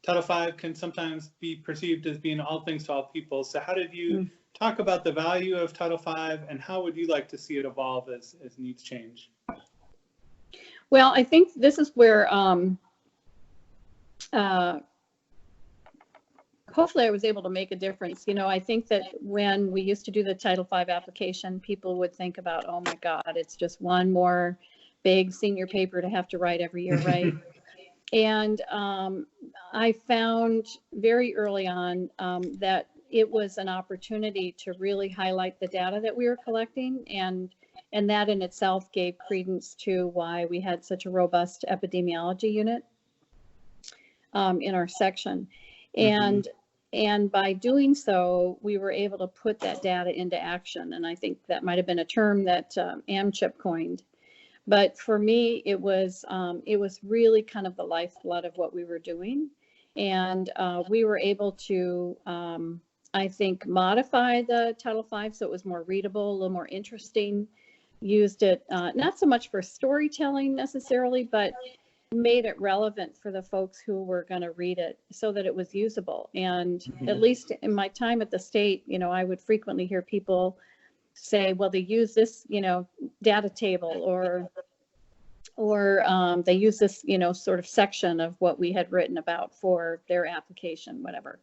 Title V can sometimes be perceived as being all things to all people. So how did you talk about the value of Title V, and how would you like to see it evolve as needs change? Well, I think this is where hopefully I was able to make a difference. You know, I think that when we used to do the Title V application, people would think about, oh my God, it's just one more big senior paper to have to write every year, right? And I found very early on that it was an opportunity to really highlight the data that we were collecting, and that in itself gave credence to why we had such a robust epidemiology unit in our section. And by doing so, we were able to put that data into action. And I think that might have been a term that AMCHP coined. But for me, it was really kind of the lifeblood of what we were doing. And we were able to, I think, modify the Title V so it was more readable, a little more interesting. Used it not so much for storytelling necessarily, but made it relevant for the folks who were going to read it so that it was usable. And at least in my time at the state, you know, I would frequently hear people say, well, they use this, you know, data table, or they use this, you know, sort of section of what we had written about for their application, whatever.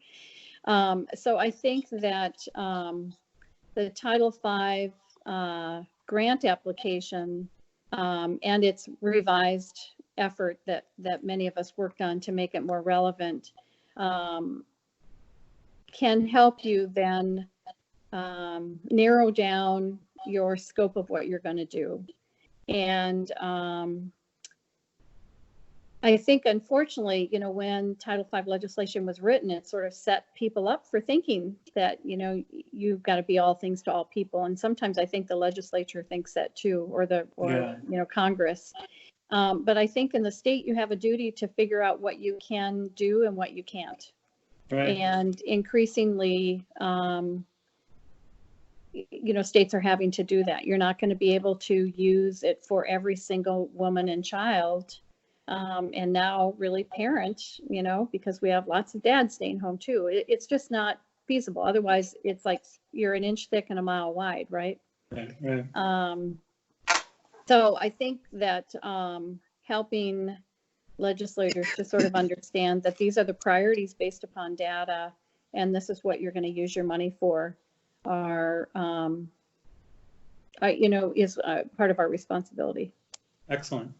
So I think that the Title V grant application and its revised effort that many of us worked on to make it more relevant can help you then narrow down your scope of what you're going to do. And I think, unfortunately, you know, when Title V legislation was written, it sort of set people up for thinking that, you know, you've got to be all things to all people. And sometimes I think the legislature thinks that too, or you know, Congress. But I think in the state, you have a duty to figure out what you can do and what you can't. Right. And increasingly, you know, states are having to do that. You're not going to be able to use it for every single woman and child. And now really parent, you know, because we have lots of dads staying home too. It's just not feasible. Otherwise, it's like you're an inch thick and a mile wide, right? Right. So I think that helping legislators to sort of understand that these are the priorities based upon data, and this is what you're going to use your money for, are, you know, is part of our responsibility. Excellent.